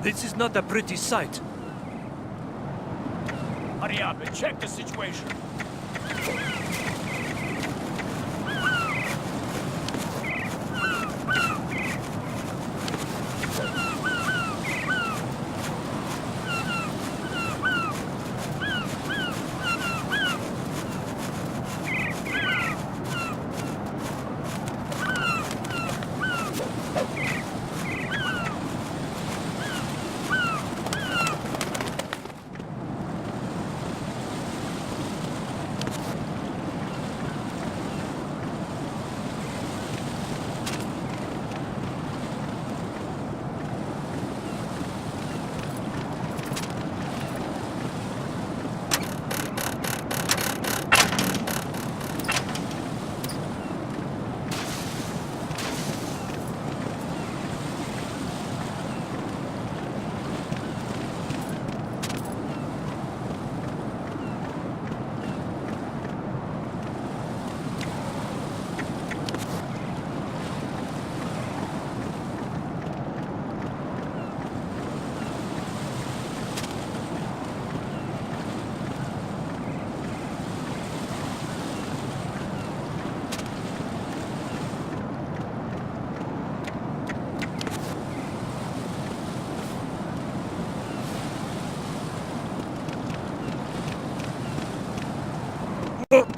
This is not a pretty sight. Hurry up and check the situation.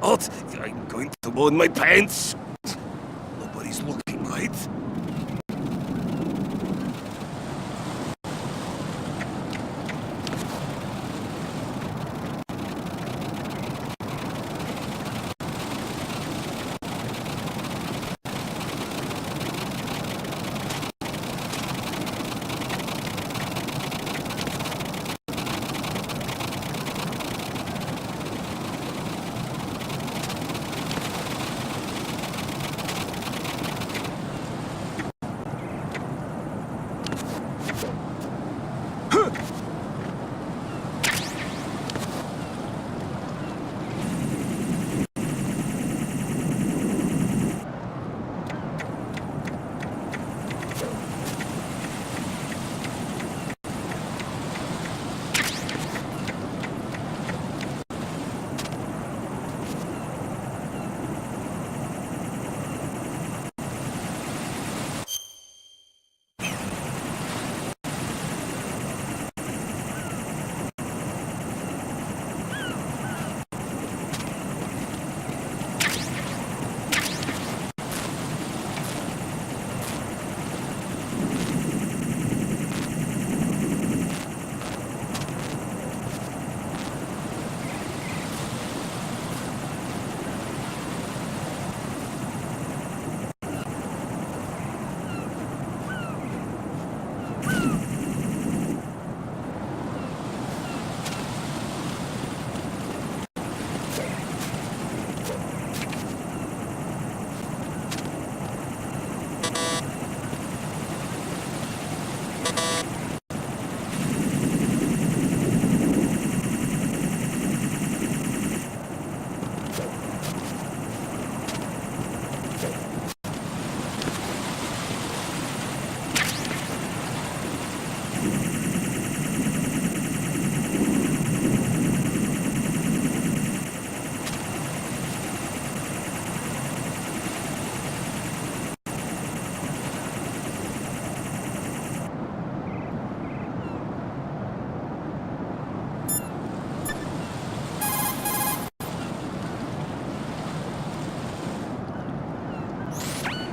What? I'm going to moan my pants. Nobody's looking, right?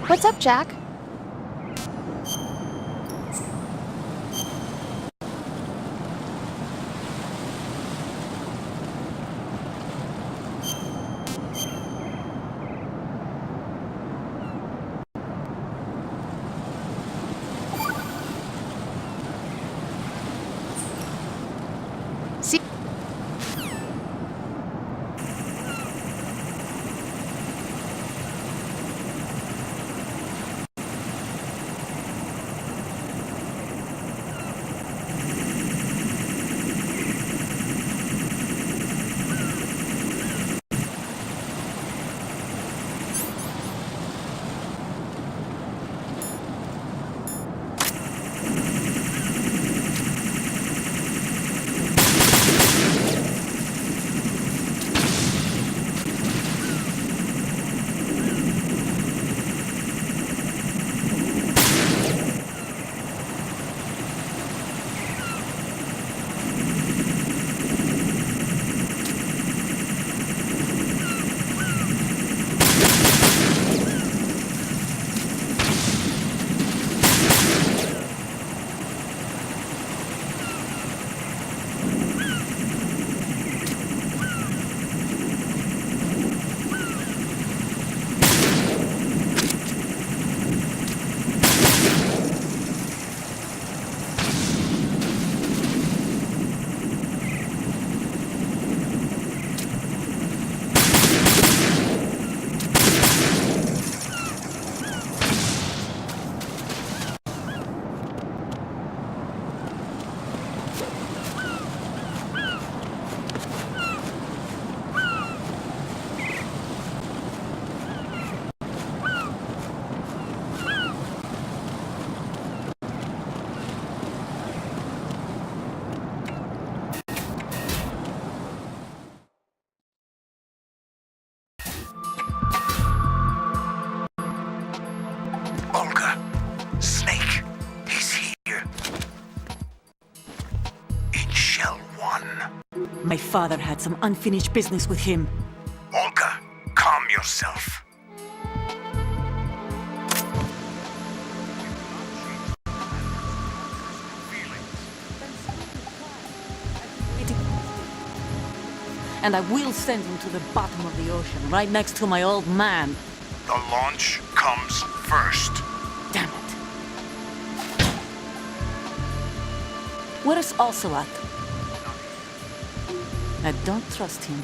What's up, Jack? See? My father had some unfinished business with him. Olga, calm yourself. And I will send him to the bottom of the ocean, right next to my old man. The launch comes first. Damn it. Where's Ocelot? I don't trust him.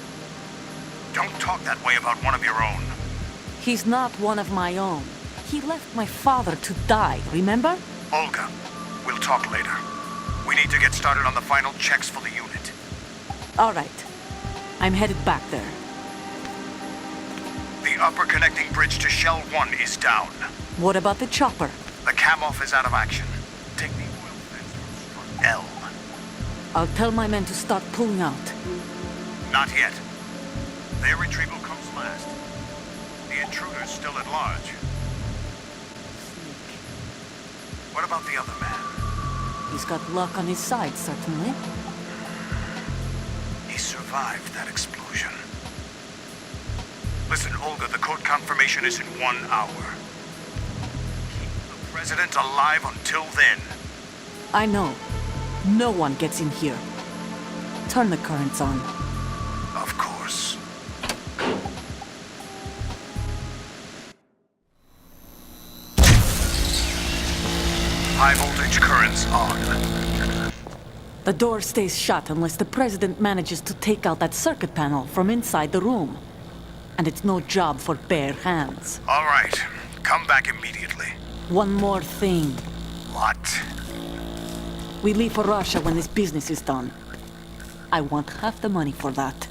Don't talk that way about one of your own. He's not one of my own. He left my father to die, remember? Olga, we'll talk later. We need to get started on the final checks for the unit. All right. I'm headed back there. The upper connecting bridge to Shell 1 is down. What about the chopper? The cam-off is out of action. Take the oil fence from strut L. I'll tell my men to start pulling out. Not yet. Their retrieval comes last. The intruder's still at large. What about the other man? He's got luck on his side, certainly. He survived that explosion. Listen, Olga, the code confirmation is in 1 hour. Keep the president alive until then. I know. No one gets in here. Turn the currents on. Of course. High voltage currents on. The door stays shut unless the president manages to take out that circuit panel from inside the room. And it's no job for bare hands. All right. Come back immediately. One more thing. What? We leave for Russia when this business is done. I want half the money for that.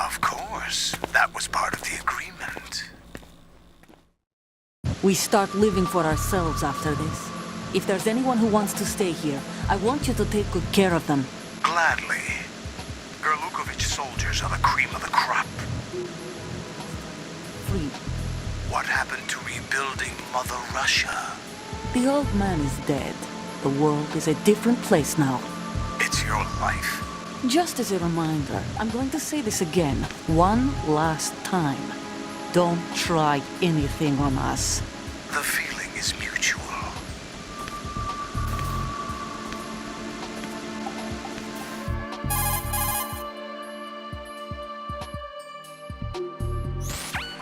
Of course. That was part of the agreement. We start living for ourselves after this. If there's anyone who wants to stay here, I want you to take good care of them. Gladly. Gerlukovich soldiers are the cream of the crop. Free. What happened to rebuilding Mother Russia? The old man is dead. The world is a different place now. It's your life. Just as a reminder, I'm going to say this again, one last time. Don't try anything on us. The feeling is mutual.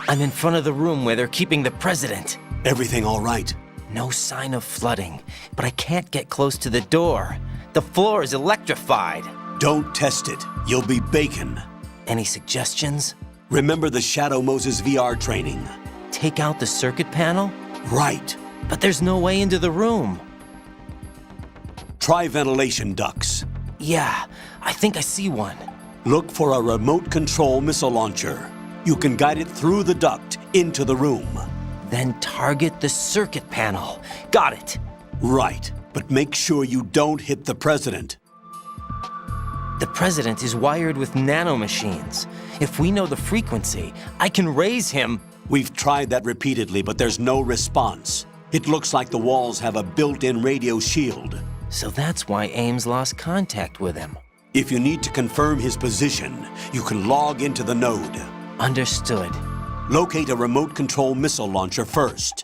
I'm in front of the room where they're keeping the president. Everything all right? No sign of flooding, but I can't get close to the door. The floor is electrified. Don't test it. You'll be bacon. Any suggestions? Remember the Shadow Moses VR training? Take out the circuit panel? Right. But there's no way into the room. Try ventilation ducts. Yeah, I think I see one. Look for a remote control missile launcher. You can guide it through the duct into the room. Then target the circuit panel. Got it. Right, but make sure you don't hit the president. The president is wired with nanomachines. If we know the frequency, I can raise him. We've tried that repeatedly, but there's no response. It looks like the walls have a built-in radio shield. So that's why Ames lost contact with him. If you need to confirm his position, you can log into the node. Understood. Locate a remote control missile launcher first.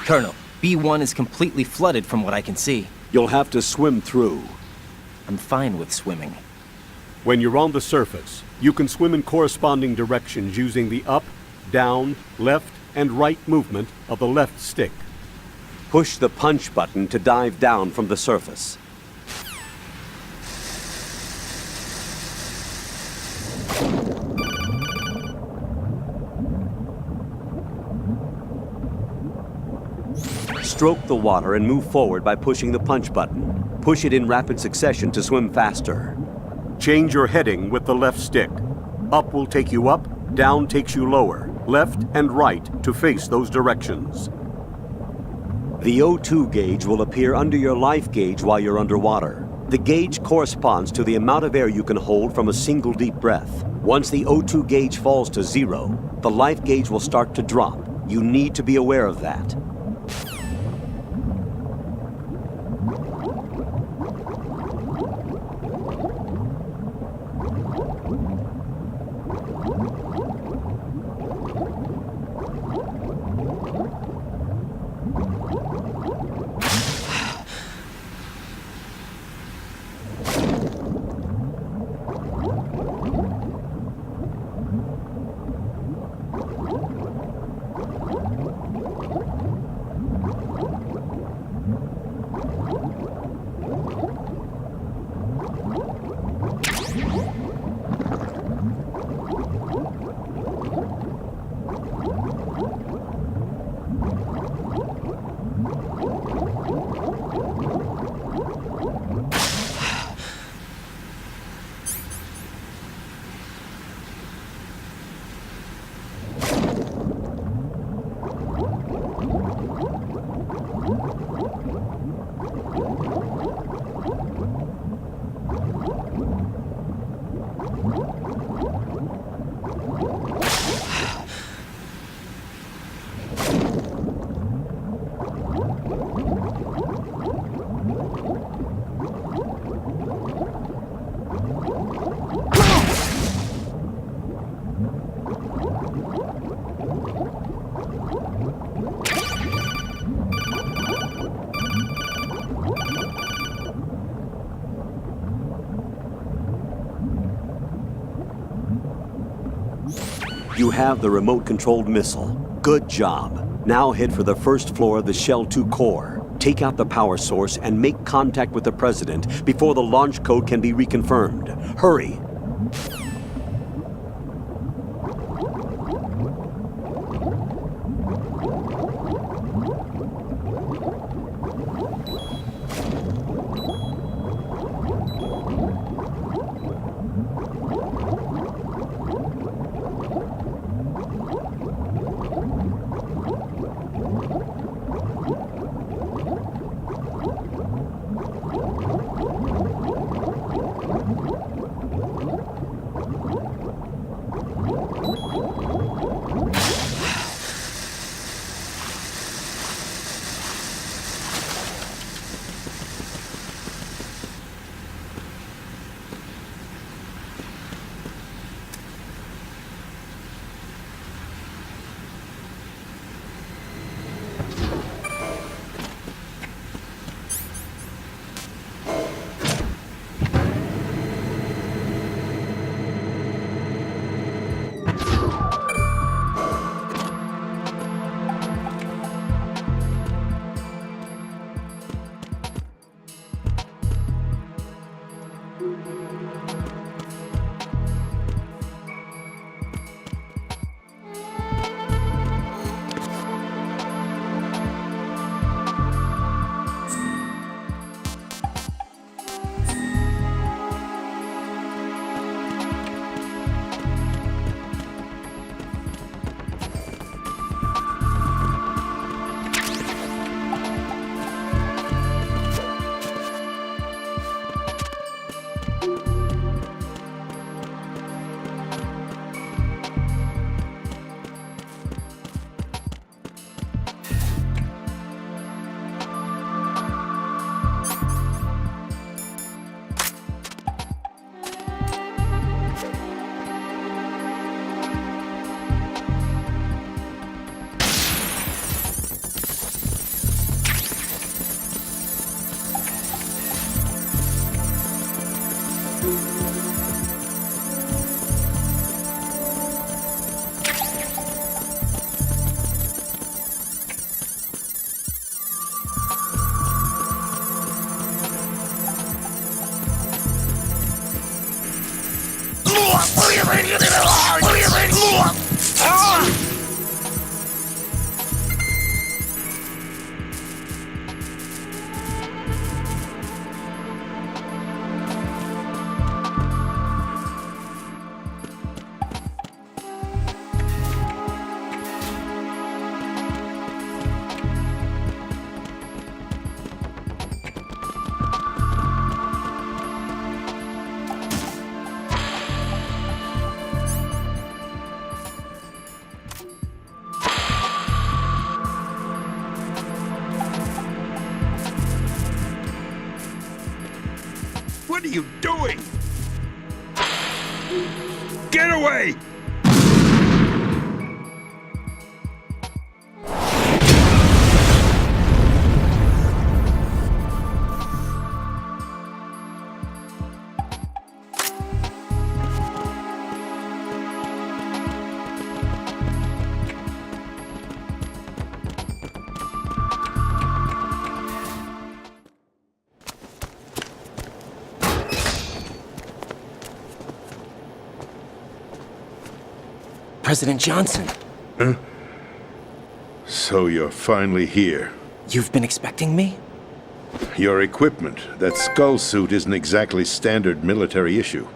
Colonel, B1 is completely flooded from what I can see. You'll have to swim through. I'm fine with swimming. When you're on the surface, you can swim in corresponding directions using the up, down, left, and right movement of the left stick. Push the punch button to dive down from the surface. Stroke the water and move forward by pushing the punch button. Push it in rapid succession to swim faster. Change your heading with the left stick. Up will take you up, down takes you lower, left and right to face those directions. The O2 gauge will appear under your life gauge while you're underwater. The gauge corresponds to the amount of air you can hold from a single deep breath. Once the O2 gauge falls to 0, the life gauge will start to drop. You need to be aware of that. You have the remote-controlled missile. Good job. Now head for the first floor of the Shell 2 core. Take out the power source and make contact with the President before the launch code can be reconfirmed. Hurry! What are you doing? Get away! President Johnson, So you're finally here. you've been expecting me? Your equipment, that skull suit, isn't exactly standard military issue.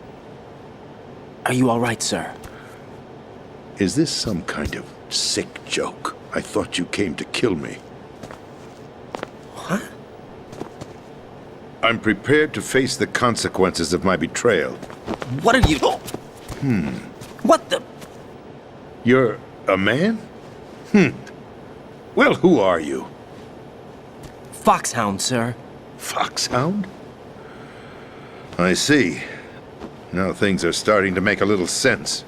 Are you all right, sir? Is this some kind of sick joke? I thought you came to kill me. What? I'm prepared to face the consequences of my betrayal. What are you... What the... You're a man? Well, who are you? Foxhound, sir. Foxhound? I see. Now things are starting to make a little sense.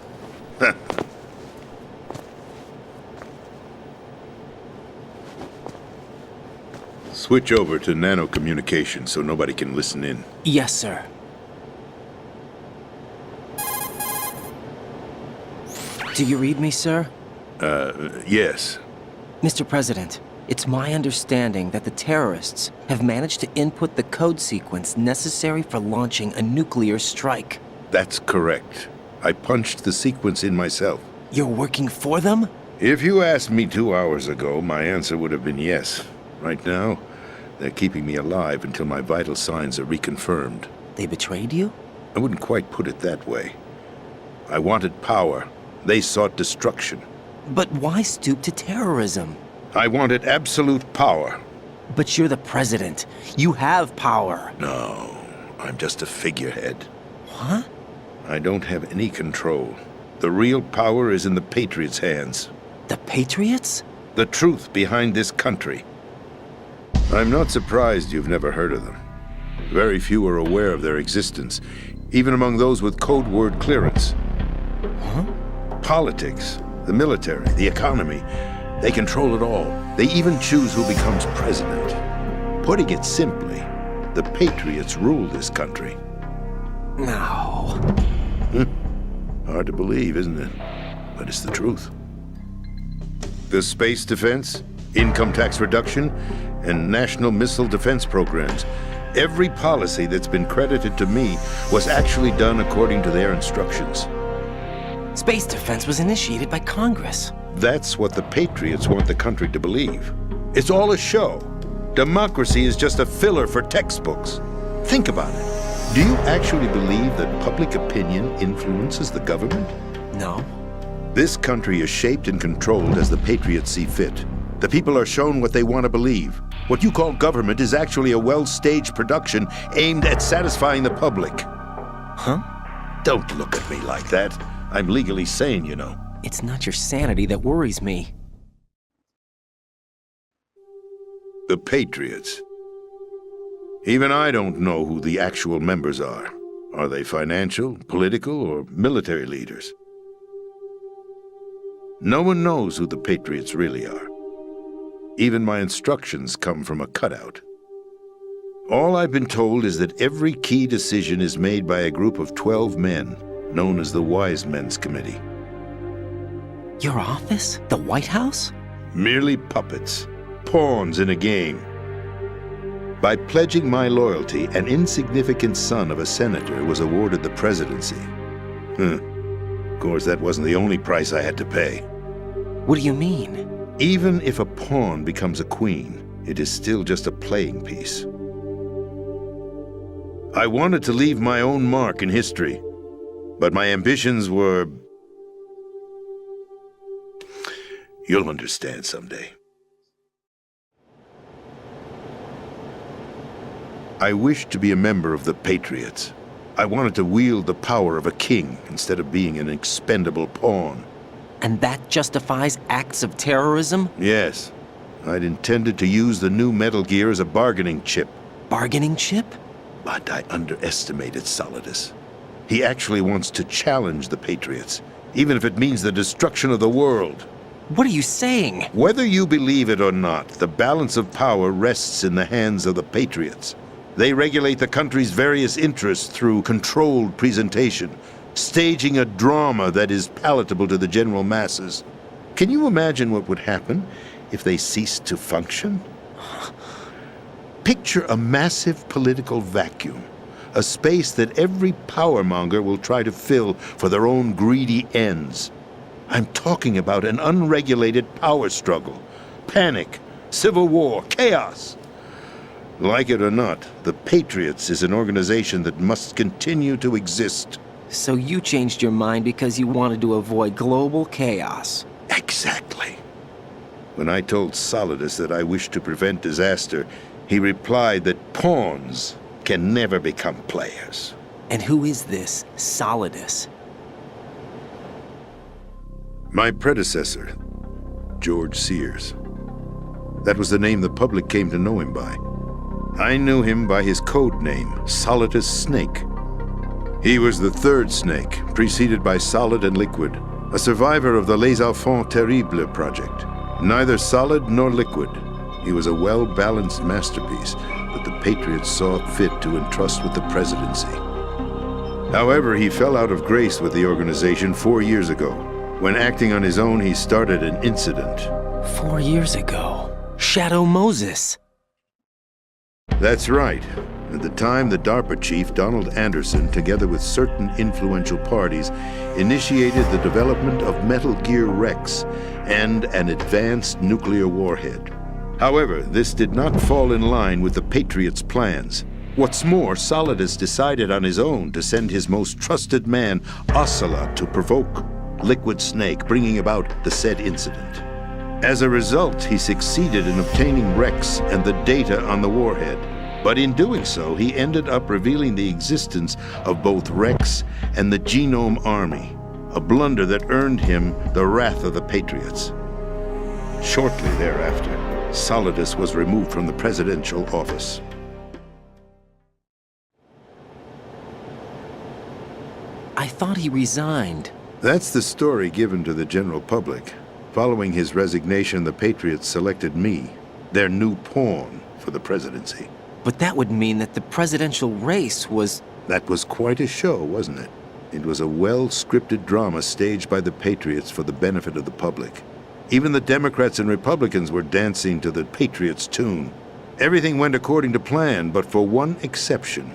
Switch over to nano-communication so nobody can listen in. Yes, sir. Do you read me, sir? Yes. Mr. President, it's my understanding that the terrorists have managed to input the code sequence necessary for launching a nuclear strike. That's correct. I punched the sequence in myself. You're working for them? If you asked me 2 hours ago, my answer would have been yes. Right now, they're keeping me alive until my vital signs are reconfirmed. They betrayed you? I wouldn't quite put it that way. I wanted power. They sought destruction. But why stoop to terrorism? I wanted absolute power. But you're the president. You have power. No, I'm just a figurehead. What? I don't have any control. The real power is in the Patriots' hands. The Patriots? The truth behind this country. I'm not surprised you've never heard of them. Very few are aware of their existence, even among those with code word clearance. Huh? Politics, the military, the economy, they control it all. They even choose who becomes president. Putting it simply, the Patriots rule this country. No. Hard to believe, isn't it? But it's the truth. The space defense, income tax reduction, and national missile defense programs. Every policy that's been credited to me was actually done according to their instructions. Space defense was initiated by Congress. That's what the Patriots want the country to believe. It's all a show. Democracy is just a filler for textbooks. Think about it. Do you actually believe that public opinion influences the government? No. This country is shaped and controlled as the Patriots see fit. The people are shown what they want to believe. What you call government is actually a well-staged production aimed at satisfying the public. Huh? Don't look at me like that. I'm legally sane, you know. It's not your sanity that worries me. The Patriots. Even I don't know who the actual members are. Are they financial, political, or military leaders? No one knows who the Patriots really are. Even my instructions come from a cutout. All I've been told is that every key decision is made by a group of 12 men, known as the Wise Men's Committee. Your office? The White House? Merely puppets, pawns in a game. By pledging my loyalty, an insignificant son of a senator was awarded the presidency. Of course, that wasn't the only price I had to pay. What do you mean? Even if a pawn becomes a queen, it is still just a playing piece. I wanted to leave my own mark in history, but my ambitions were... You'll understand someday. I wished to be a member of the Patriots. I wanted to wield the power of a king instead of being an expendable pawn. And that justifies acts of terrorism? Yes. I'd intended to use the new Metal Gear as a bargaining chip. Bargaining chip? But I underestimated Solidus. He actually wants to challenge the Patriots, even if it means the destruction of the world. What are you saying? Whether you believe it or not, the balance of power rests in the hands of the Patriots. They regulate the country's various interests through controlled presentation, staging a drama that is palatable to the general masses. Can you imagine what would happen if they ceased to function? Picture a massive political vacuum, a space that every powermonger will try to fill for their own greedy ends. I'm talking about an unregulated power struggle, panic, civil war, chaos. Like it or not, the Patriots is an organization that must continue to exist. So you changed your mind because you wanted to avoid global chaos. Exactly. When I told Solidus that I wished to prevent disaster, he replied that pawns can never become players. And who is this Solidus? My predecessor, George Sears. That was the name the public came to know him by. I knew him by his code name, Solidus Snake. He was the third snake, preceded by Solid and Liquid, a survivor of the Les Enfants Terribles project. Neither solid nor liquid, he was a well-balanced masterpiece that the Patriots saw fit to entrust with the presidency. However, he fell out of grace with the organization 4 years ago. When acting on his own, he started an incident. 4 years ago. Shadow Moses. That's right. At the time, the DARPA chief, Donald Anderson, together with certain influential parties, initiated the development of Metal Gear Rex and an advanced nuclear warhead. However, this did not fall in line with the Patriots' plans. What's more, Solidus decided on his own to send his most trusted man, Ocelot, to provoke Liquid Snake, bringing about the said incident. As a result, he succeeded in obtaining Rex and the data on the warhead. But in doing so, he ended up revealing the existence of both Rex and the Genome Army, a blunder that earned him the wrath of the Patriots. Shortly thereafter, Solidus was removed from the presidential office. I thought he resigned. That's the story given to the general public. Following his resignation, the Patriots selected me, their new pawn, for the presidency. But that would mean that the presidential race was... That was quite a show, wasn't it? It was a well-scripted drama staged by the Patriots for the benefit of the public. Even the Democrats and Republicans were dancing to the Patriots' tune. Everything went according to plan, but for one exception.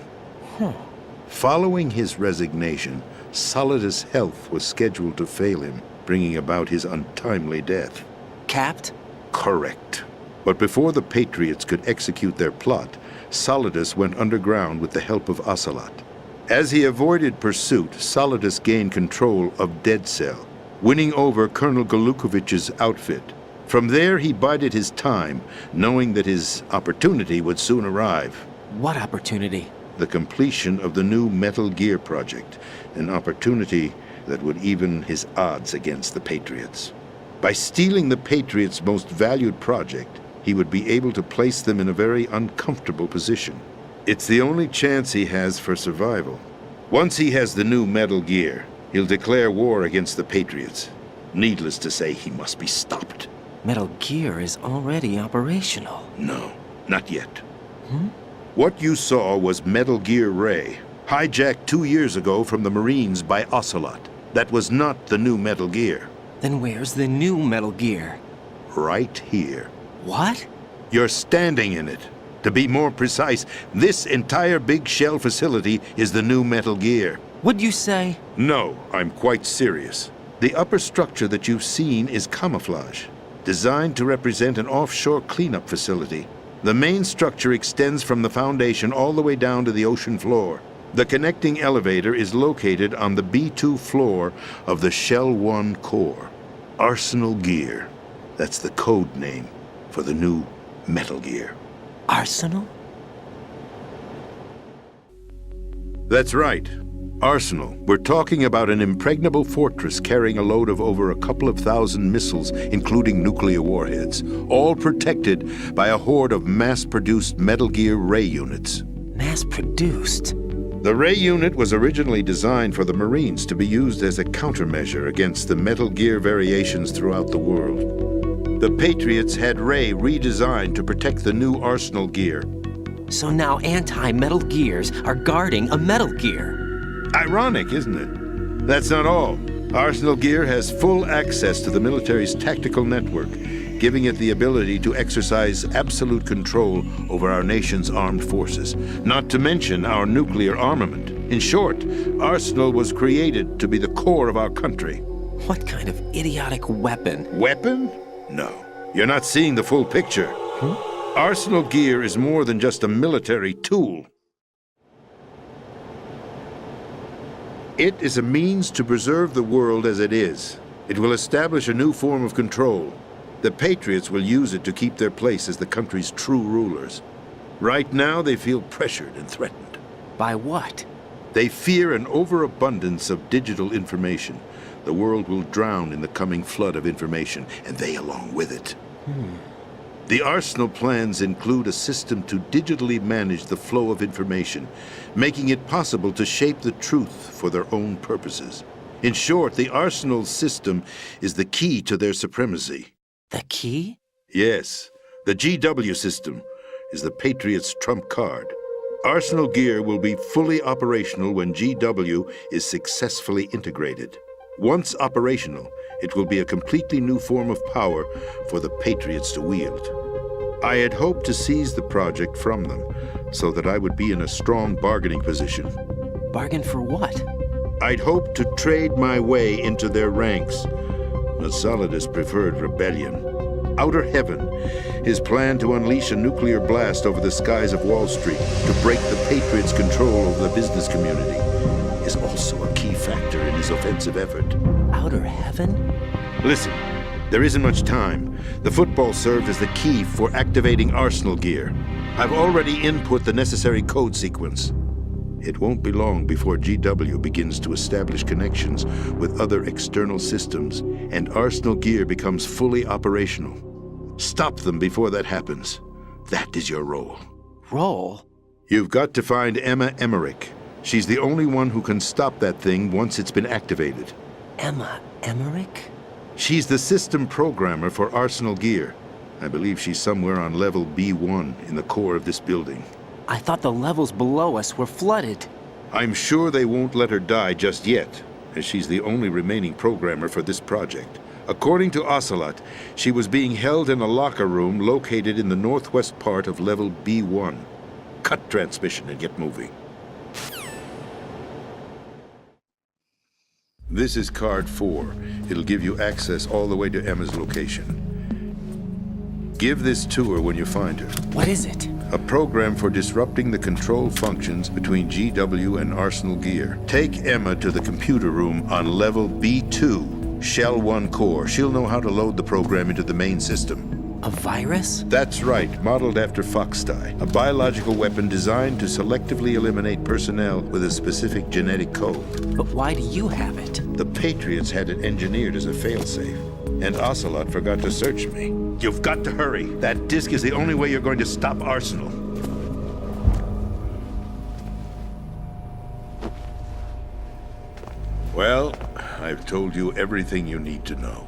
Following his resignation, Solidus' health was scheduled to fail him, bringing about his untimely death. Capped? Correct. But before the Patriots could execute their plot, Solidus went underground with the help of Ocelot. As he avoided pursuit, Solidus gained control of Dead Cell, winning over Colonel Golukovich's outfit. From there, he bided his time, knowing that his opportunity would soon arrive. What opportunity? The completion of the new Metal Gear project, an opportunity that would even his odds against the Patriots. By stealing the Patriots' most valued project, he would be able to place them in a very uncomfortable position. It's the only chance he has for survival. Once he has the new Metal Gear, he'll declare war against the Patriots. Needless to say, he must be stopped. Metal Gear is already operational. No, not yet. What you saw was Metal Gear Ray, hijacked 2 years ago from the Marines by Ocelot. That was not the new Metal Gear. Then where's the new Metal Gear? Right here. What? You're standing in it. To be more precise, this entire big shell facility is the new Metal Gear. What'd you say? No, I'm quite serious. The upper structure that you've seen is camouflage, designed to represent an offshore cleanup facility. The main structure extends from the foundation all the way down to the ocean floor. The connecting elevator is located on the B2 floor of the Shell 1 core. Arsenal Gear. That's the code name for the new Metal Gear. Arsenal? That's right. Arsenal. We're talking about an impregnable fortress carrying a load of over a couple of thousand missiles, including nuclear warheads, all protected by a horde of mass-produced Metal Gear Ray units. mass-produced. The Ray unit was originally designed for the Marines to be used as a countermeasure against the Metal Gear variations throughout the world. The Patriots had Ray redesigned to protect the new Arsenal gear. So now anti-Metal Gears are guarding a Metal Gear. Ironic, isn't it? That's not all. Arsenal Gear has full access to the military's tactical network, giving it the ability to exercise absolute control over our nation's armed forces, not to mention our nuclear armament. In short, Arsenal was created to be the core of our country. What kind of idiotic weapon? Weapon? No. You're not seeing the full picture. Arsenal Gear is more than just a military tool. It is a means to preserve the world as it is. It will establish a new form of control. The Patriots will use it to keep their place as the country's true rulers. Right now, they feel pressured and threatened. By what? They fear an overabundance of digital information. The world will drown in the coming flood of information, and they along with it. The Arsenal plans include a system to digitally manage the flow of information, making it possible to shape the truth for their own purposes. In short, the Arsenal system is the key to their supremacy. The key? Yes, the GW system is the Patriots' trump card. Arsenal Gear will be fully operational when GW is successfully integrated. Once operational, it will be a completely new form of power for the Patriots to wield. I had hoped to seize the project from them so that I would be in a strong bargaining position. Bargain for what? I'd hoped to trade my way into their ranks. But Solidus preferred rebellion. Outer Heaven, his plan to unleash a nuclear blast over the skies of Wall Street to break the Patriots' control over the business community, is also a key factor in his offensive effort. Outer Heaven? Listen, there isn't much time. The football served as the key for activating Arsenal Gear. I've already input the necessary code sequence. It won't be long before GW begins to establish connections with other external systems, and Arsenal Gear becomes fully operational. Stop them before that happens. That is your role. Role? You've got to find Emma Emmerich. She's the only one who can stop that thing once it's been activated. Emma Emmerich? She's the system programmer for Arsenal Gear. I believe she's somewhere on level B1 in the core of this building. I thought the levels below us were flooded. I'm sure they won't let her die just yet, as she's the only remaining programmer for this project. According to Ocelot, she was being held in a locker room located in the northwest part of level B1. Cut transmission and get moving. This is card 4. It'll give you access all the way to Emma's location. Give this to her when you find her. What is it? A program for disrupting the control functions between GW and Arsenal Gear. Take Emma to the computer room on level B2, Shell 1 core. She'll know how to load the program into the main system. A virus? That's right, modeled after Foxdie, a biological weapon designed to selectively eliminate personnel with a specific genetic code. But why do you have it? The Patriots had it engineered as a failsafe, and Ocelot forgot to search me. You've got to hurry. That disk is the only way you're going to stop Arsenal. Well, I've told you everything you need to know.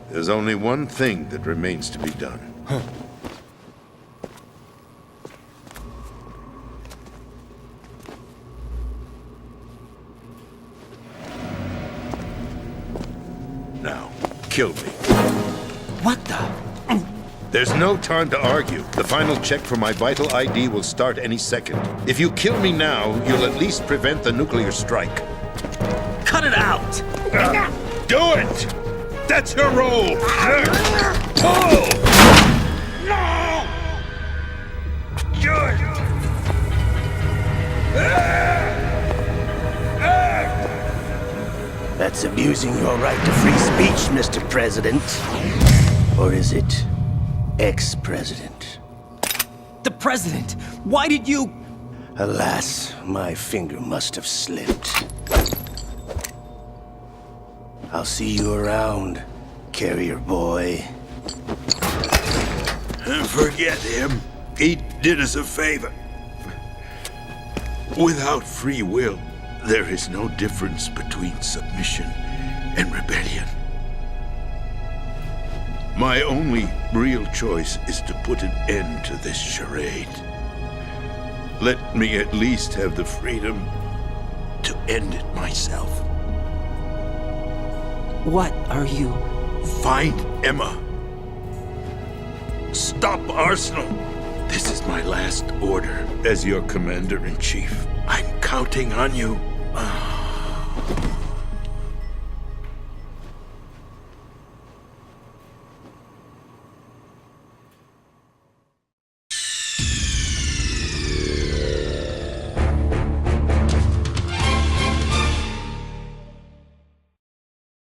There's only one thing that remains to be done. Now, kill me. What the? There's no time to argue. The final check for my vital ID will start any second. If you kill me now, you'll at least prevent the nuclear strike. Cut it out! Do it! That's your role! Pull! No! Good! That's abusing your right to free speech, Mr. President. Or is it ex-president? The president! Why did you... Alas, my finger must have slipped. I'll see you around, carrier boy. Forget him. He did us a favor. Without free will, there is no difference between submission and rebellion. My only real choice is to put an end to this charade. Let me at least have the freedom to end it myself. What are you? Find Emma. Stop Arsenal. This is my last order as your commander-in-chief. I'm counting on you.